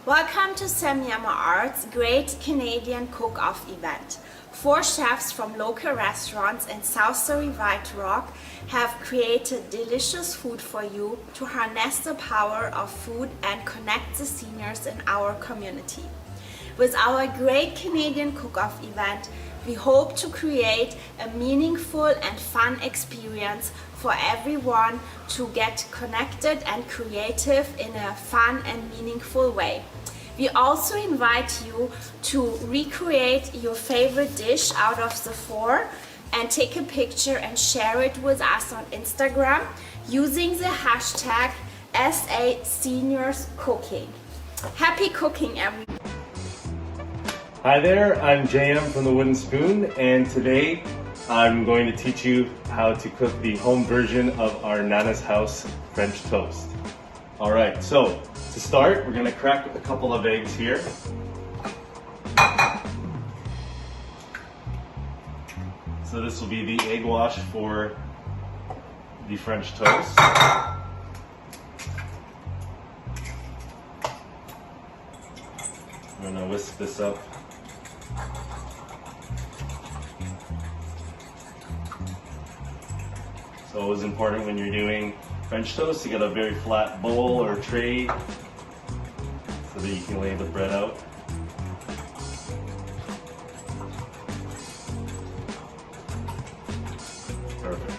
Welcome to Semiahmoo Art's Great Canadian Cook-Off event. 4 chefs from local restaurants in South Surrey White Rock have created delicious food for you to harness the power of food and connect the seniors in our community. With our Great Canadian Cook-Off event, we hope to create a meaningful and fun experience for everyone to get connected and creative in a fun and meaningful way. We also invite you to recreate your favorite dish out of the 4 and take a picture and share it with us on Instagram using the hashtag #SASeniorsCooking. Happy cooking, everyone! Hi there, I'm JM from The Wooden Spoon, and today I'm going to teach you how to cook the home version of our Nana's House French toast. Alright, so to start, we're going to crack a couple of eggs here. So this will be the egg wash for the French toast. I'm going to whisk this up. It's always important when you're doing French toast to get a very flat bowl or tray so that you can lay the bread out. Perfect.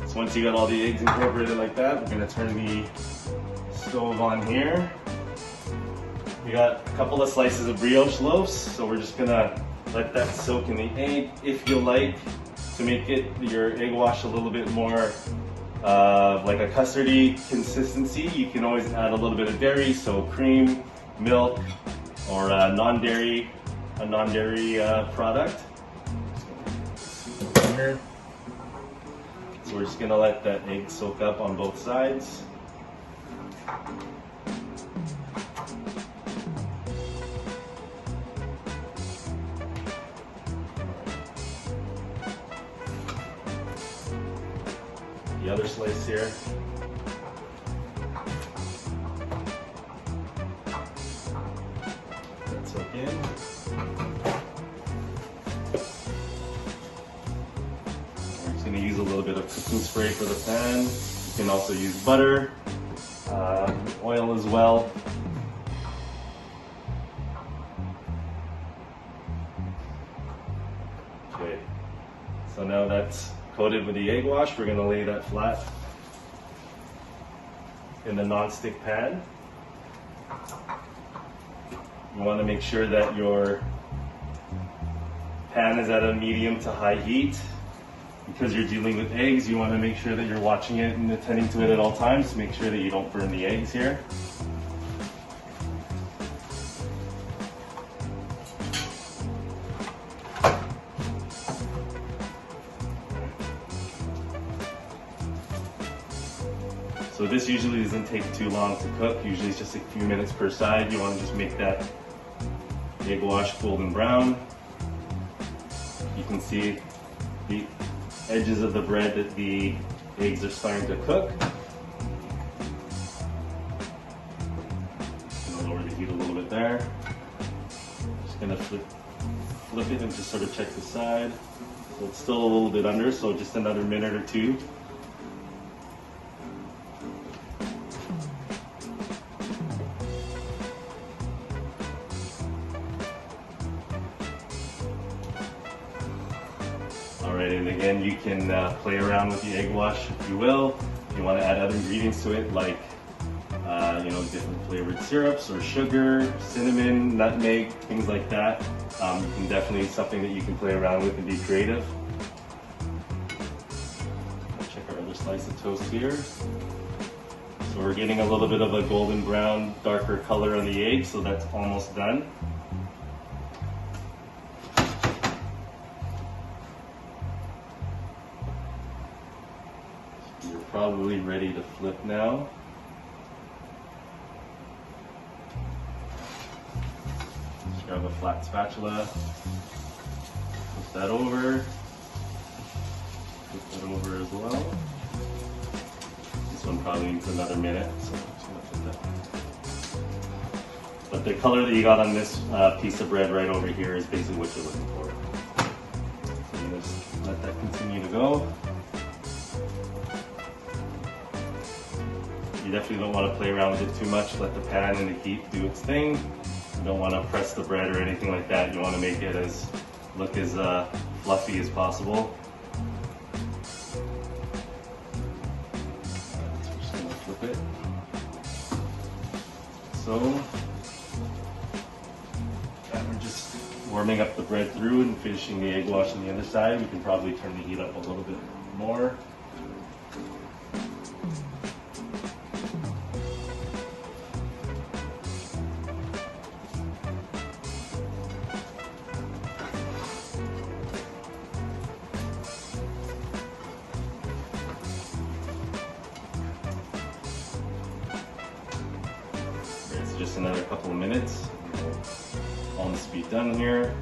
So once you got all the eggs incorporated like that, we're going to turn the stove on here. We got a couple of slices of brioche loaves, so we're just going to let that soak in the egg. If you like to make it your egg wash a little bit more like a custardy consistency, you can always add a little bit of dairy, so cream, milk, or a non-dairy product. So we're just gonna let that egg soak up on both sides. The other slice here. That's soak in. We're just going to use a little bit of cooking spray for the pan. You can also use butter, oil as well. Okay, so now that's coated with the egg wash. We're going to lay that flat in the non-stick pan. You want to make sure that your pan is at a medium to high heat. Because you're dealing with eggs, you want to make sure that you're watching it and attending to it at all times to make sure that you don't burn the eggs here. So this usually doesn't take too long to cook. Usually it's just a few minutes per side. You want to just make that egg wash golden brown. You can see the edges of the bread that the eggs are starting to cook. I'm going to lower the heat a little bit there. Just going to flip it and just sort of check the side. So it's still a little bit under, so just another minute or 2. Alright, and again, you can play around with the egg wash if you will. If you want to add other ingredients to it, like different flavored syrups or sugar, cinnamon, nutmeg, things like that. Definitely something that you can play around with and be creative. Check our other slice of toast here. So we're getting a little bit of a golden brown, darker color on the egg, so that's almost done. You're probably ready to flip now. Just grab a flat spatula, flip that over, flip that over as well. This one probably needs another minute, so I'm just gonna put that. But But the color that you got on this piece of bread right over here is basically what you're looking for. So you just let that continue to go. You definitely don't want to play around with it too much. Let the pan and the heat do its thing. You don't want to press the bread or anything like that. You want to make it look as fluffy as possible. Just gonna flip it. So we're just warming up the bread through and finishing the egg wash on the other side. We can probably turn the heat up a little bit more. Just another couple of minutes. We'll almost be done here.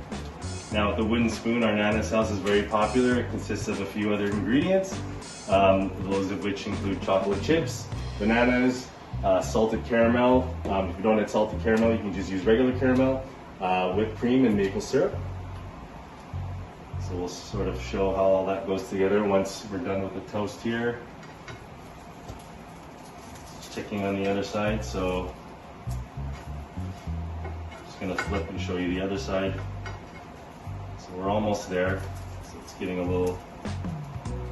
Now with the wooden spoon, our Nana sauce is very popular. It consists of a few other ingredients, those of which include chocolate chips, bananas, salted caramel. If you don't have salted caramel, you can just use regular caramel, whipped cream and maple syrup. So we'll sort of show how all that goes together once we're done with the toast here. Just checking on the other side. So going to flip and show you the other side. So we're almost there. So it's getting a little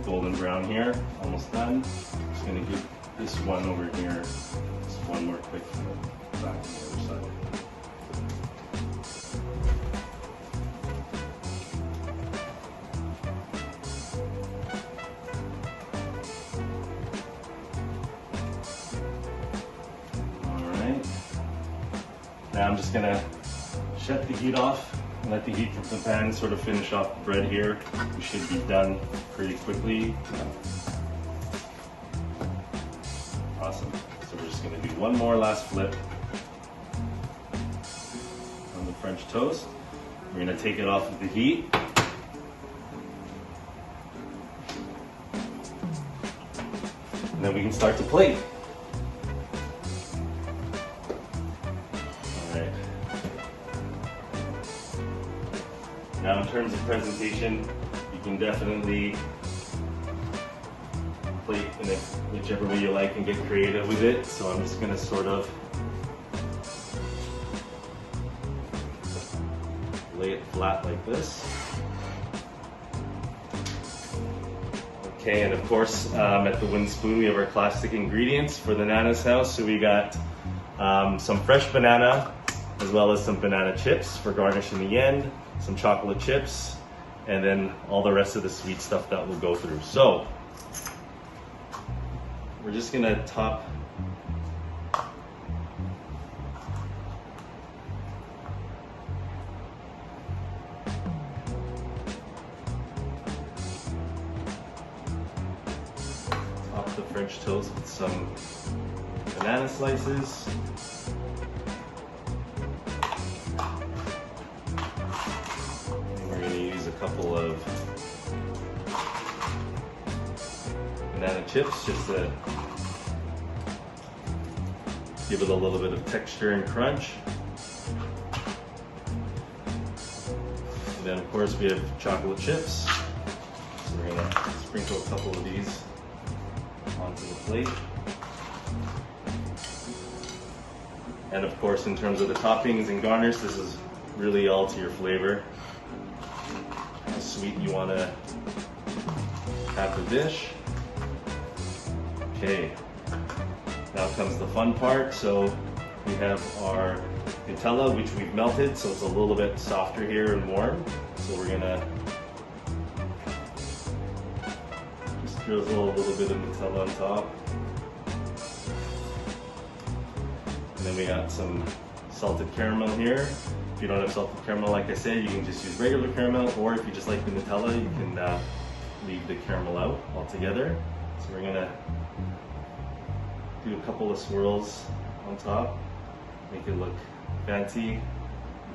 golden brown here. Almost done. Just going to give this one over here just one more quick flip back to the other side. All right. Now I'm just going to shut the heat off and let the heat from the pan sort of finish off the bread here. We should be done pretty quickly. Awesome. So we're just going to do one more last flip on the French toast. We're going to take it off of the heat. And then we can start to plate. Now in terms of presentation, you can definitely plate in it whichever way you like and get creative with it. So I'm just going to sort of lay it flat like this. Okay, and of course at the wooden spoon we have our classic ingredients for the Nana's house. So we got some fresh banana as well as some banana chips for garnish in the end. Some chocolate chips, and then all the rest of the sweet stuff that we'll go through. So we're just gonna top the French toast with some banana slices. A couple of banana chips just to give it a little bit of texture and crunch. And then of course we have chocolate chips. So we're going to sprinkle a couple of these onto the plate. And of course in terms of the toppings and garnish, this is really all to your flavor. How sweet you want to have the dish. Okay, now comes the fun part. So we have our Nutella, which we've melted, so it's a little bit softer here and warm. So we're gonna just drizzle a little bit of Nutella on top. And then we got some salted caramel here. If you don't have salted caramel, like I said, you can just use regular caramel, or if you just like the Nutella, you can leave the caramel out altogether. So we're gonna do a couple of swirls on top, make it look fancy,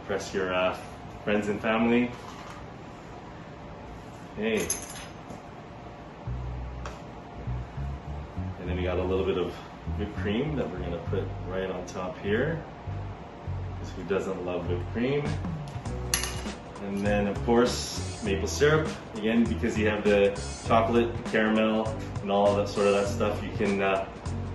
impress your friends and family. Okay. And then we got a little bit of whipped cream that we're gonna put right on top here. because who doesn't love whipped cream? And then of course maple syrup. Again, because you have the chocolate, caramel, and all that sort of that stuff, you can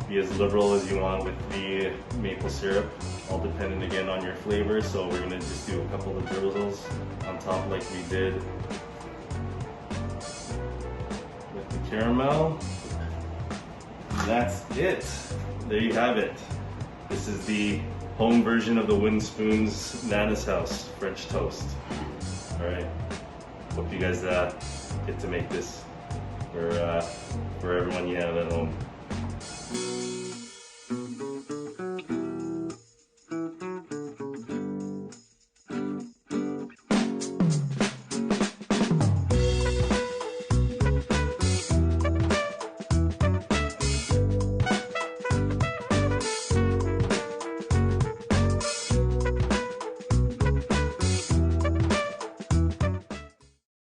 be as liberal as you want with the maple syrup, all dependent again on your flavor. So we're gonna just do a couple of drizzles on top like we did with the caramel. And that's it. There you have it. This is the home version of the Wooden Spoon's Nana's House French toast. All right. Hope you guys get to make this for everyone you have at home.